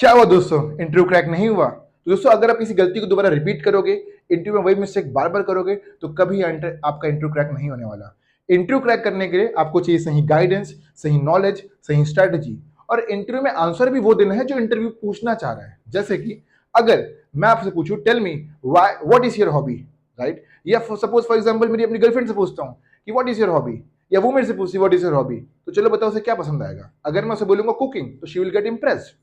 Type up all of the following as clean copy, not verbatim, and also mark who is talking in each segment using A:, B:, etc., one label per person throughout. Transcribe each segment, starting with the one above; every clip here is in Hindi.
A: क्या हुआ दोस्तों, इंटरव्यू क्रैक नहीं हुआ? तो दोस्तों अगर आप किसी गलती को दोबारा रिपीट करोगे, इंटरव्यू में वही मिस्टेक बार बार करोगे, तो कभी आपका इंटरव्यू क्रैक नहीं होने वाला। इंटरव्यू क्रैक करने के लिए आपको चाहिए सही गाइडेंस, सही नॉलेज, सही स्ट्रेटजी, और इंटरव्यू में आंसर भी वो देना है जो इंटरव्यू पूछना चाह रहा है। जैसे कि अगर मैं आपसे पूछूं, tell me why, what is your hobby, right? या सपोज फॉर एग्जांपल मेरी अपनी गर्लफ्रेंड से पूछता हूं कि व्हाट इज योर हॉबी, या वो मेरे से पूछती व्हाट इज योर हॉबी, तो चलो बताओ उसे क्या पसंद आएगा। अगर मैं उसे बोलूंगा कुकिंग, तो she will get impressed,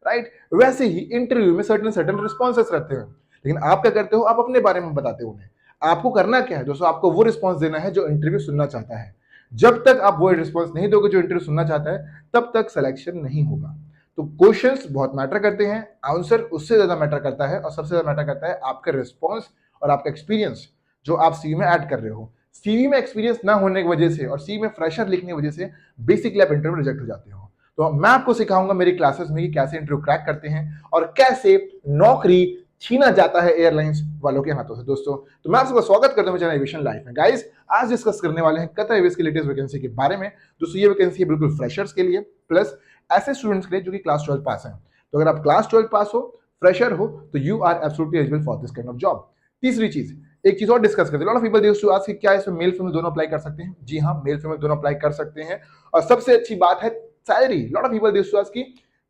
A: right? वैसे ही इंटरव्यू में सर्टेन सर्टेन रिस्पॉन्सेस रहते हैं, लेकिन आप क्या करते हो, आप अपने बारे में बताते हो उन्हें। आपको करना क्या है दोस्तों, आपको वो रिस्पॉन्स देना है जो इंटरव्यू सुनना चाहता है। जब तक आप वो रिस्पॉन्स नहीं दोगे जो इंटरव्यू सुनना चाहता है, तब तक सिलेक्शन नहीं होगा। तो क्वेश्चंस बहुत मैटर करते हैं, आंसर उससे ज्यादा मैटर करता है, और सबसे ज्यादा मैटर करता है आपका रिस्पॉन्स और आपका एक्सपीरियंस जो आप सीवी में ऐड कर रहे हो। सीवी में एक्सपीरियंस ना होने की वजह से और सीवी में फ्रेशर लिखने की वजह से बेसिकली आप इंटरव्यू रिजेक्ट हो जाते हो। तो मैं आपको सिखाऊंगा मेरी क्लासेस में कि कैसे इंटरव्यू क्रैक करते हैं और कैसे नौकरी छीना जाता है एयरलाइंस वालों के हाथों से। दोस्तों तो मैं आपका स्वागत करता हूं चैनल एविएशन लाइफ में। गाइस आज डिस्कस करने वाले हैं कतर एयरवेज की लेटेस्ट वैकेंसी के बारे में। दोस्तों ये वैकेंसी है बिल्कुल फ्रेशर्स के लिए, प्लस ऐसे स्टूडेंट्स के लिए जो कि क्लास 12 पास हैं। तो अगर आप क्लास 12 पास हो, फ्रेशर हो, तो you are absolutely eligible for this kind of job. तीसरी चीज, एक चीज और डिस्कस करते हैं। Lot of people used to ask कि क्या इसमें मेल फीमेल दोनों अप्लाई कर सकते हैं? जी हाँ, मेल फीमेल दोनों अप्लाई कर सकते हैं। और सबसे अच्छी बात है salary. Lot of people used to ask कि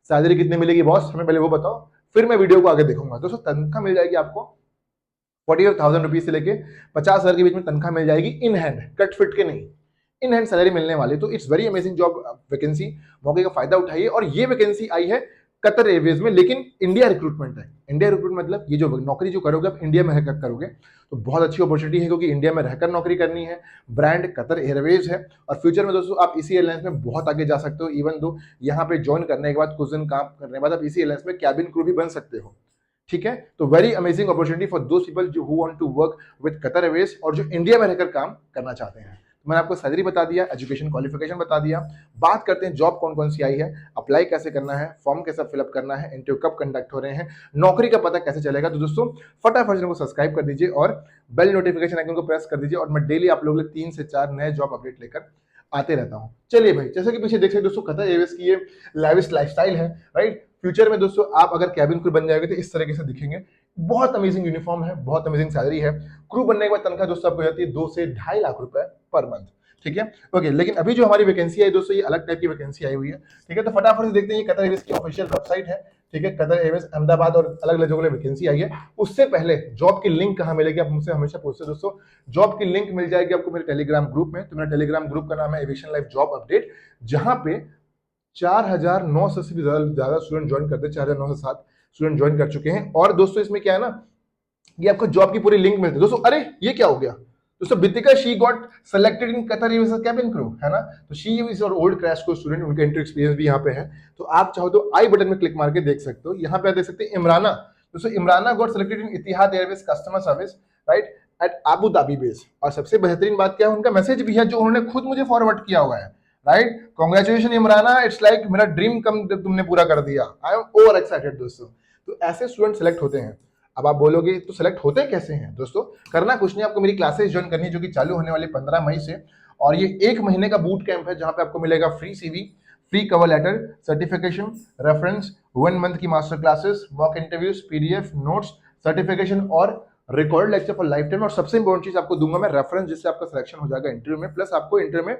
A: सैलरी कितनी मिलेगी बॉस, हमें पहले वो बताओ, फिर मैं वीडियो को आगे देखूंगा। दोस्तों तनख्वाह मिल जाएगी आपको 45,000 रुपीज से लेके 50,000 के बीच में तनख्वाह मिल जाएगी, इन हैंड, कट फिट के नहीं, इन हैंड सैलरी मिलने वाली। तो it's very amazing job vacancy, मौके का फायदा उठाइए। और ये वैकेंसी आई है कतर एयरवेज में, लेकिन इंडिया रिक्रूटमेंट है। इंडिया रिक्रूटमेंट मतलब ये जो नौकरी जो करोगे आप इंडिया में रहकर करोगे, तो बहुत अच्छी अपॉर्चुनिटी है, क्योंकि इंडिया में रहकर नौकरी करनी है। ब्रांड कतर एयरवेज है, और फ्यूचर में दोस्तों आप इसी एयरलाइंस में बहुत आगे जा सकते हो। इवन दो यहाँ पे ज्वाइन करने के बाद कुछ दिन काम करने के बाद आप इसी एयरलाइंस में कैबिन क्रू भी बन सकते हो। ठीक है, तो very amazing opportunity for those people जो who want to work with Qatar Airways और जो इंडिया में रहकर काम करना चाहते हैं। मैंने आपको सैलरी बता दिया, एजुकेशन क्वालिफिकेशन बता दिया। बात करते हैं जॉब कौन कौन सी आई है, अप्लाई कैसे करना है, फॉर्म कैसे फिलअप करना है, इंटरव्यू कब कंडक्ट हो रहे हैं, नौकरी का पता कैसे चलेगा। तो दोस्तों फटाफट चैनल को सब्सक्राइब कर दीजिए और बेल नोटिफिकेशन आइकन को प्रेस कर दीजिए, और मैं डेली आप लोगों के लिए 3 से 4 नए जॉब अपडेट लेकर आते रहता हूं। चलिए भाई, जैसे कि पीछे देख सकते दोस्तों, कतर एयरवेज की ये लाविश लाइफस्टाइल है, राइट? फ्यूचर में दोस्तों आप अगर कैबिन क्रू बन जाएंगे तो इस तरीके से दिखेंगे। बहुत अमेजिंग यूनिफॉर्म है, बहुत अमेजिंग सैलरी है। क्रू बनने के बाद तनख्वाह दोस्तों आपको जाती है 2 से 2.5 लाख रुपए पर मंथ। ठीक है, ओके। लेकिन अभी जो हमारी वैकेंसी है दोस्तों, ये अलग टाइप की वैकेंसी आई हुई है। ठीक है, तो फटाफट से देखते हैं ये कतर एयरवेज की ऑफिशियल वेबसाइट है। ठीक है, कतर एयरवेज अहमदाबाद और अलग अलग जगहों में वैकेंसी आई है। उससे पहले जॉब की लिंक कहां मिलेगी, आप मुझसे हमेशा पूछते हैं दोस्तों। जॉब की लिंक मिल जाएगी आपको मेरे टेलीग्राम ग्रुप में। तो मेरा टेलीग्राम ग्रुप का नाम है एविएशन लाइफ जॉब अपडेट, जहां पे 4,900 से भी ज्यादा स्टूडेंट ज्वाइन करते हैं। 4,907 स्टूडेंट ज्वाइन कर चुके हैं। और दोस्तों इसमें क्या है ना, ये आपको जॉब की पूरी लिंक मिलती है दोस्तों। अरे ये क्या हो गया दोस्तों, Bitika she got selected in Qatar Airways cabin crew, है ना? तो she is our old crash course student, उनका इंटरव्यू एक्सपीरियंस भी यहाँ पे है। तो आप चाहो तो आई बटन में क्लिक मार के देख सकते हो। यहाँ पे आप देख सकते हैं इमराना। दोस्तों Imrana got selected in Etihad Airways customer service, right, at Abu Dhabi base. और सबसे बेहतरीन बात क्या है, उनका मैसेज भी है जो उन्होंने खुद मुझे फॉरवर्ड किया हुआ है, right? Congratulation Imrana, it's like मेरा ड्रीम कम तुमने पूरा कर दिया। आई एम ओवर एक्साइटेड दोस्तों। तो ऐसे स्टूडेंट सेलेक्ट होते हैं। अब आप बोलोगे तो सेलेक्ट होते कैसे हैं? दोस्तों करना कुछ नहीं, आपको मेरी क्लासेस ज्वाइन करनी है जो कि चालू होने वाली 15 मई से। और ये 1 महीने का बूट कैंप है, जहां पे आपको मिलेगा free CV, free cover letter, certification, reference, 1 month की master classes, mock interviews, PDF, notes, certification और record lecture for lifetime. और सबसे इंपॉर्टेंट चीज आपको दूंगा मैं रेफरेंस, जिससे आपका सिलेक्शन हो जाएगा इंटरव्यू में, प्लस आपको इंटरव्यू में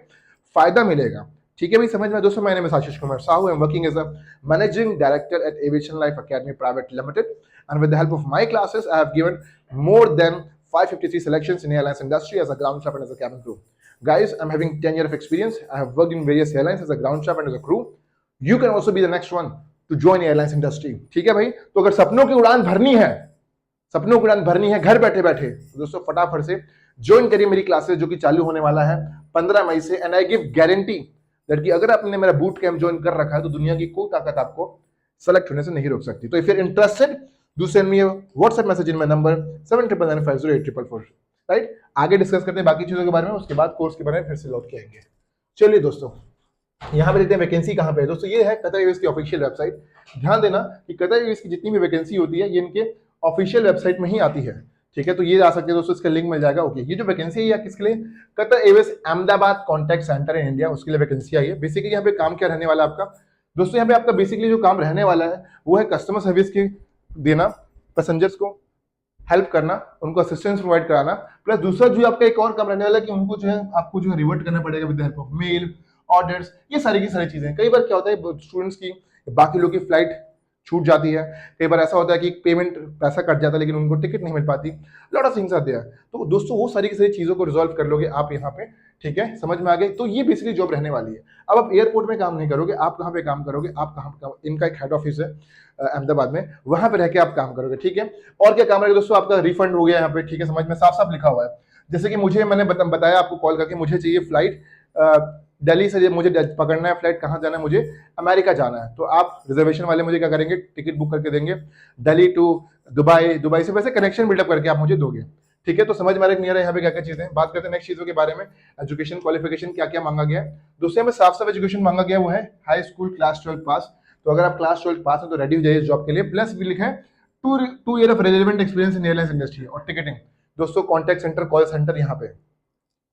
A: फायदा मिलेगा। ठीक है भाई, समझ में दोस्तों? My name is Ashish Kumar Sahu, I am working as a managing director at Aviation Life Academy Private Limited, and with the help of my classes I have given more than 553 selections in airlines industry as a ground staff and as a cabin crew. Guys, I'm having 10 years of experience. I have worked in various airlines as a ground staff and as a crew. You can also be the next one to join airlines industry. ठीक है भाई? तो अगर सपनों की उड़ान भरनी है, सपनों की उड़ान भरनी है घर बैठे बैठे, तो दोस्तों फटाफट से ज्वाइन करिए मेरी क्लासेस जो कि चालू होने वाला है 15 मई से। And I give guarantee that कि अगर आपने मेरा बूट कैंप ज्वाइन कर रखा है तो दुनिया की कोई ताकत आपको सेलेक्ट होने से नहीं रोक सकती। तो if you are interested, do send me a WhatsApp message in my number 79950844, right? आगे डिस्कस करते हैं बाकी चीजों के बारे में, उसके बाद कोर्स के बारे में फिर से लौट के आएंगे। चलिए दोस्तों, यहाँ पे देखते हैं वैकेंसी कहाँ पे है। दोस्तों ये है कतर एयरवेज की ऑफिशियल वेबसाइट। ध्यान देना कि कतर एयरवेज की जितनी भी वैकेंसी होती है ये इनके ऑफिशियल वेबसाइट में ही आती है। ठीक है, तो ये आ सकते हैं दोस्तों, इसका लिंक मिल जाएगा। ओके, ये जो वैकेंसी है किसके लिए? Qatar Airways Ahmedabad contact centre in India, उसके लिए वैकेंसी आई है। बेसिकली यहाँ पे काम क्या रहने वाला आपका, दोस्तों यहाँ पे आपका बेसिकली जो काम रहने वाला है वो है कस्टमर सर्विस की देना, पैसेंजर्स को हेल्प करना, उनको असिस्टेंस प्रोवाइड कराना, प्लस दूसरा जो आपका एक और काम रहने वाला है कि उनको जो है आपको जो है रिवर्ट करना पड़ेगा with the help of male, orders, ये सारी की सारी चीजें। कई बार क्या होता है स्टूडेंट्स की बाकी लोग की फ्लाइट छूट जाती है, कई बार ऐसा होता है कि पेमेंट पैसा कट जाता है लेकिन उनको टिकट नहीं मिल पाती, लॉट ऑफ थिंग्स आते हैं। तो दोस्तों वो सारी की सारी चीजों को रिजॉल्व कर लोगे आप यहाँ पे, ठीक है, समझ में आ गए। तो ये बेसिकली जॉब रहने वाली है। अब आप एयरपोर्ट में काम नहीं करोगे, आप कहाँ पे काम करोगे, आप कहाँ, इनका एक हेड ऑफिस है अहमदाबाद में, वहां पे रह के आप काम करोगे, ठीक है। और क्या काम रहेगा दोस्तों, आपका रिफंड हो गया यहाँ पे, ठीक है, समझ में साफ साफ लिखा हुआ है। जैसे कि मुझे मैंने बताया आपको कॉल करके, मुझे चाहिए फ्लाइट दिल्ली से, मुझे पकड़ना है फ्लाइट, कहाँ जाना है, मुझे अमेरिका जाना है। तो आप रिजर्वेशन वाले मुझे क्या करेंगे, टिकट बुक करके देंगे दिल्ली टू दुबई, दुबई से वैसे कनेक्शन बिल्डअप करके आप मुझे दोगे, ठीक है। तो समझ में आ रहा है नहीं आ रहा है यहाँ पे क्या क्या चीजें। बात करते हैं नेक्स्ट चीजों के बारे में, एजुकेशन क्वालिफिकेशन क्या क्या मांगा गया है। दूसरे में साफ साफ एजुकेशन मांगा गया वो है हाई स्कूल क्लास 12 पास। तो अगर आप क्लास 12 पास है तो रेडी हो जाइए जॉब के लिए। प्लस भी लिखा है 2 year of relevant experience in airlines industry और टिकटिंग। दोस्तों कॉन्टैक्ट सेंटर, कॉल सेंटर यहाँ पे,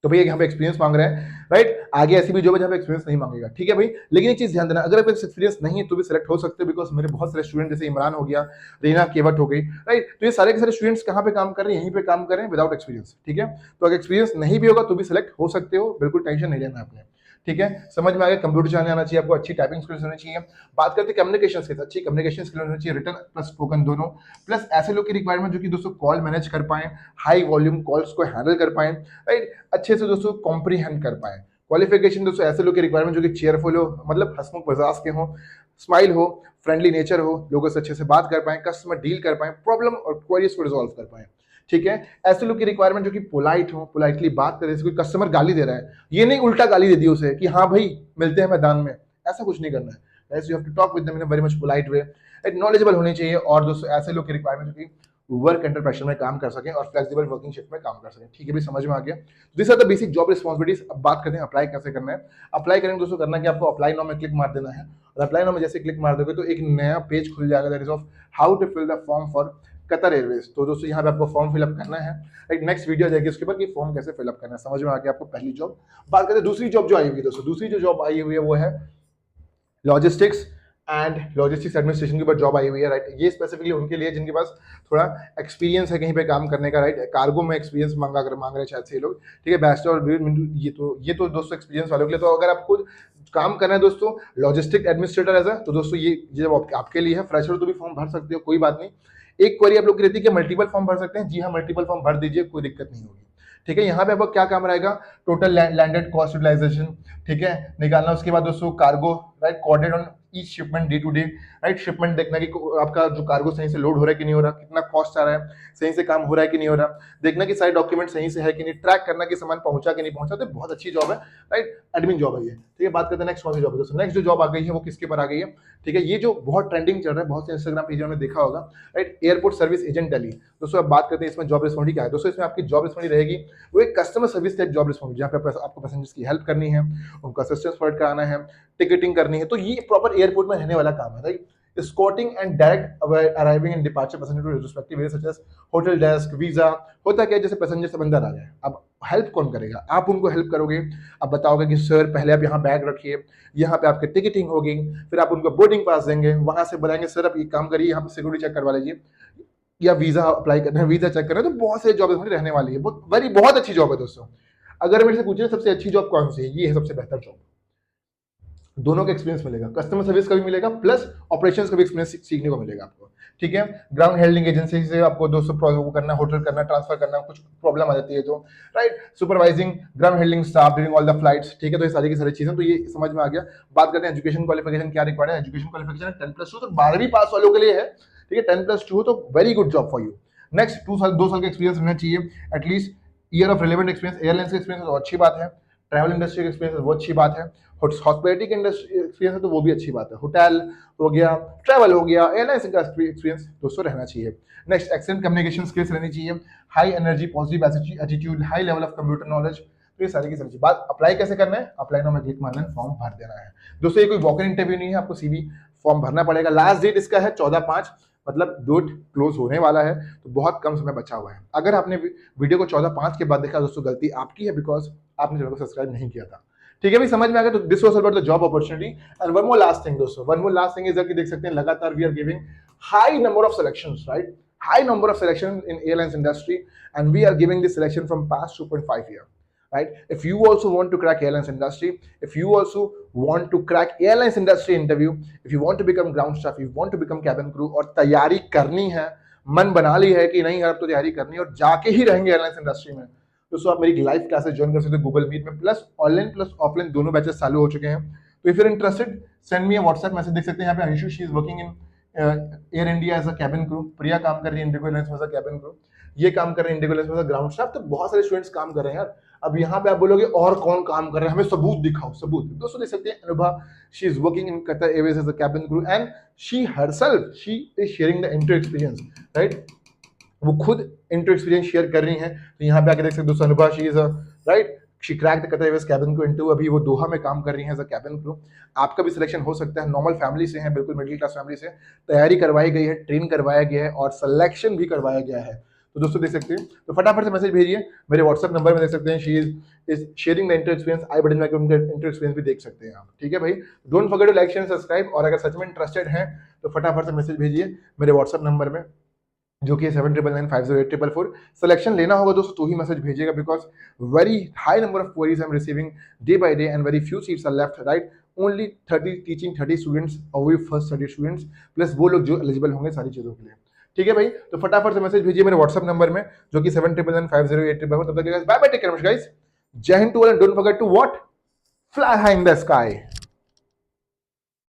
A: तो भैया यहाँ पे एक्सपीरियंस मांग रहे हैं, राइट। आगे ऐसी भी जॉब है जहाँ पे एक्सपीरियंस नहीं मांगेगा, ठीक है भाई। लेकिन एक चीज ध्यान देना, अगर आप एक्सपीरियंस नहीं है तो भी सिलेक्ट हो सकते हो, बिकॉज मेरे बहुत सारे स्टूडेंट जैसे इमरान हो गया, रीना केवट हो गई, राइट। तो ये सारे के सारे स्टूडेंट्स कहाँ पे काम कर रहे हैं, यहीं पे काम कर रहे हैं विदाउट एक्सपीरियंस, ठीक है। तो अगर एक्सपीरियंस नहीं भी होगा तो भी सिलेक्ट हो सकते हो, बिल्कुल टेंशन नहीं लेना आपने, ठीक है। समझ में आ गया। कंप्यूटर चलाने आना चाहिए आपको, अच्छी टाइपिंग स्किल्स होनी चाहिए। बात करते हैं कम्युनिकेशन स्किल्स, अच्छी कम्युनिकेशन स्किल्स होनी चाहिए, रिटन प्लस स्पोकन दोनों। प्लस ऐसे लोग की रिक्वायरमेंट जो कि दोस्तों कॉल मैनेज कर पाए, हाई वॉल्यूम कॉल्स को हैंडल कर पाए, राइट, अच्छे से दोस्तों कॉम्प्रीहेंड कर पाए। क्वालिफिकेशन दोस्तों ऐसे लोग की रिक्वायरमेंट जो कि चेयरफुल हो, मतलब हंसमुख मिजाज के हो, स्माइल हो, फ्रेंडली नेचर हो, लोगों से अच्छे से बात कर पाए, कस्टमर डील कर पाए, प्रॉब्लम और क्वेरीज को रिजॉल्व कर पाए, ठीक है। ऐसे लोग की रिक्वायरमेंट जो कि पोलाइट हो, पोलाइटली बात करे, जैसे कोई कस्टमर गाली दे रहा है, ये नहीं उल्टा गाली दे दी उसे कि हाँ भाई मिलते हैं मैदान में, ऐसा कुछ नहीं करना है। You have to talk with them in a very much polite way, एक नॉलेजेबल होनी चाहिए। और दोस्तों ऐसे लोग की रिक्वायरमेंट जो कि वर्क अंडर प्रेशर में काम कर सकें और फ्लेक्सिबल वर्किंग शिफ्ट में काम कर सकें, ठीक है भाई, समझ में आ गया। This are the basic job responsibilities. अब बात करते हैं अप्लाई कैसे करना है। अप्लाई करेंगे दोस्तों, करना कि आपको अप्लाई नाउ में क्लिक मार देना है, और अप्लाई नाउ में जैसे क्लिक मार दोगे तो एक नया पेज खुल जाएगा, that is of how to fill the form for Qatar Airways. तो दोस्तों यहाँ पे आपको फॉर्म फिलअप करना है, एक नेक्स्ट वीडियो जाएगी उसके बाद कि फॉर्म कैसे फिलअप करना है, समझ में आ गया आपको पहली जॉब। बात करते हैं दूसरी जॉब जो आई हुई है दोस्तों, दूसरी जो जॉब आई हुई है वो है लॉजिस्टिक्स एंड लॉजिस्टिक्स एडमिनिस्ट्रेशन के ऊपर जॉब आई हुई है, राइट। ये स्पेसिफिकली उनके लिए जिनके पास थोड़ा एक्सपीरियंस है कहीं पे काम करने का, राइट। कार्गो में एक्सपीरियंस मांग रहे हैं शायद से लोग, ठीक है, बैचलर। ये तो दोस्तों एक्सपीरियंस वालों के लिए। तो अगर आपको काम करना है दोस्तों लॉजिस्टिक एडमिनिस्ट्रेटर एज तो दोस्तों ये जब आपके लिए है, फ्रेशर तो भी फॉर्म भर सकते हो, कोई बात नहीं। एक क्वेरी आप लोग की रहती है कि मल्टीपल फॉर्म भर सकते हैं, जी हाँ, मल्टीपल फॉर्म भर दीजिए, कोई दिक्कत नहीं होगी, ठीक है। यहाँ पे आपका क्या काम रहेगा, टोटल लैंडेड कॉस्ट यूटिलाइजेशन, ठीक है, निकालना। उसके बाद दोस्तों cargo, right, coordinate on each shipment day to day, right. Shipment देखना कि आपका जो कार्गो सही से लोड हो रहा है कि नहीं हो रहा, कितना कॉस्ट आ रहा है, सही से काम हो रहा है कि नहीं हो रहा, देखना कि सारे डॉक्यूमेंट सही से है कि नहीं, ट्रैक करना कि सामान पहुंचा कि नहीं पहुंचा। तो बहुत अच्छी जॉब है, राइट, एडमिन जॉब है ये, ठीक है। बात करते हैं नेक्स्ट कौन सी जॉब है दोस्तों। नेक्स्ट जो जॉब आ गई है वो किसके ऊपर आ गई है, ठीक है, ये जो बहुत ट्रेंडिंग चल रहा है, बहुत से इंस्टाग्राम पेज में देखा होगा, right, airport service agent Delhi. दोस्तों अब बात करते हैं इसमें जॉब रिस्पॉन्सिबिलिटी क्या है। दोस्तों इसमें आपकी जॉब रिस्पॉन्सिबिलिटी रहेगी वो एक customer service type job responsibility, जहाँ पे आपको पैसेंजर्स की हेल्प करनी है, उनका असिस्टेंस प्रोवाइड कराना है, टिकटिंग करनी है। तो ये प्रॉपर एयरपोर्ट में रहने वाला काम है, right. escorting and direct arriving and departure passenger to respective areas such as hotel desk, visa। होता क्या है, जैसे पैसेंजर सब अंदर आ गए, अब हेल्प कौन करेगा, आप उनको हेल्प करोगे। अब बताओगे कि सर पहले आप यहाँ बैग रखिए, यहाँ पे आपकी टिकटिंग होगी, फिर आप उनको बोर्डिंग पास देंगे, वहां से बुलाएंगे सर आप ये काम करिए, यहाँ पे सिक्योरिटी चेक करवा लीजिए, या वीजा अप्लाई करना है, वीजा चेक करना है। तो बहुत सारी जॉब रहने वाली है, बहुत अच्छी जॉब है दोस्तों। अगर मेरे से पूछे सबसे अच्छी जॉब कौन सी है, ये है सबसे बेहतर जॉब। दोनों का एक्सपीरियंस मिलेगा, कस्टमर सर्विस का भी मिलेगा, प्लस ऑपरेशंस का भी एक्सपीरियंस सीखने को मिलेगा आपको, ठीक है। ग्राउंड हैंडलिंग एजेंसी से आपको दोस्तों वो करना, होटल करना, ट्रांसफर करना, कुछ प्रॉब्लम आ जाती है तो, right, supervising ground handling staff during all the flights, ठीक है। तो ये सारी की सारी चीजें तो ये समझ में आ गया। बात करते हैं एजुकेशन क्वालिफिकेशन क्या रिक्वायर्ड है। एजुकेशन क्वालिफिकेशन 10+2, तो 12वीं पास वालों के लिए है, ठीक है, 10+2 तो very good job for you. Next 2 साल का एक्सपीरियंस होना चाहिए at least, year of relevant experience, airlines का एक्सपीरियंस तो अच्छी बात है, ट्रैवल इंडस्ट्री का एक्सपीरियंस वो अच्छी बात है, हॉस्पिटैलिटी का एक्सपीरियंस है तो वो भी अच्छी बात है, होटल हो गया, ट्रैवल हो गया, एयरलाइंस का एक्सपीरियंस दोस्तों रहना चाहिए। नेक्स्ट एक्सेलेंट कम्युनिकेशन स्किल्स रहनी चाहिए, high energy, positive attitude, high level of computer knowledge. तो ये सारी की सारी बात। अप्लाई कैसे करना है, अप्लाई नाउ में क्लिक मारना है, फॉर्म भर देना है दोस्तों। ये कोई वॉक इन इंटरव्यू नहीं है, आपको सीवी फॉर्म भरना पड़ेगा। लास्ट डेट इसका है 14/5, मतलब डेट क्लोज होने वाला है, तो बहुत कम समय बचा हुआ है। अगर आपने वीडियो को 14/5 के बाद देखा दोस्तों, गलती आपकी है, बिकॉज आपने चैनल को सब्सक्राइब नहीं किया था, ठीक है भाई, समझ में आ गया? तो this was about the job opportunity. And one more last thing दोस्तों, one more last thing is कि देख सकते हैं लगातार we are giving high number of selections, right? High number of selection in airlines industry, and we are giving this selection from past 2.5 year, right? If you also want to crack airlines industry, if you also want to crack airlines industry interview, if you want to become ground staff, you want to become cabin crew, और तैयारी करनी है, मन बना ली है कि नहीं यार अब तो तैयारी करनी है और जाके ही रहेंगे एयरलाइंस इंडस्ट्री में, दोस्तों आप मेरी लाइव क्लासेस ज्वाइन कर सकते हो गूगल मीट में, प्लस ऑनलाइन प्लस ऑफलाइन दोनों बैचेस चालू हो चुके हैं। तो if you are interested, send me a WhatsApp message. देख सकते हैं यहाँ पे Anshu, she is working in Air India as a cabin crew, Priya काम कर रही है इंडिगो एयरलाइंस में एज अ कैबिन क्रू, ये काम कर रहे हैं इंडिगो एयरलाइंस में एज अ ग्राउंड स्टाफ। तो बहुत सारे स्टूडेंट्स काम कर रहे हैं यार। अब यहाँ पे आप बोलोगे और कौन काम कर रहे हैं, हमें सबूत दिखाओ, सबूत। दोस्तों देख सकते हैं Anubha, she is working in Qatar Airways as a cabin crew, and she herself she is sharing the interview experience, right? वो खुद इंटरव्यू एक्सपीरियंस शेयर कर रही हैं। तो यहाँ पे आके देख सकते हो दोस्तों, Anubha she is right, she crack the Qatar Airways cabin crew interview, अभी वो दोहा में काम कर रही हैं एज अ कैबिन क्रू। आपका भी सिलेक्शन हो सकता है, नॉर्मल फैमिली से है, बिल्कुल मिडिल क्लास फैमिली से, तैयारी करवाई गई है, ट्रेन करवाया गया है और सिलेक्शन भी करवाया गया है। तो दोस्तों देख सकते हैं, तो फटाफट से मैसेज भेजिए मेरे व्हाट्सएप नंबर में, देख सकते हैं she is sharing the interview experience, I button में इंटरव्यू एक्सपीरियंस भी देख सकते हैं आप। ठीक है भाई, don't forget to like share subscribe, और अगर सच में इंटरेस्टेड हैं तो फटाफट से मैसेज भेजिए मेरे व्हाट्सएप नंबर में, जो कि 7999508444। सिलेक्शन लेना होगा दोस्तों तो ही मैसेज भेजिएगा, because very high number of queries I am receiving day by day and very few seats are left, right? Only 30 teaching 30 students और वी फर्स्ट 30 स्टूडेंट्स, प्लस वो लोग जो एलिजिबल होंगे सारी चीज़ों के लिए। ठीक है भाई, तो फटाफट से मैसेज भेजिए मेरे व्हाट्सएप नंबर में, जो कि 7999508444। तब तक bye bye, take care guys, जय हिंद to all, and don't forget to what, fly high in the sky.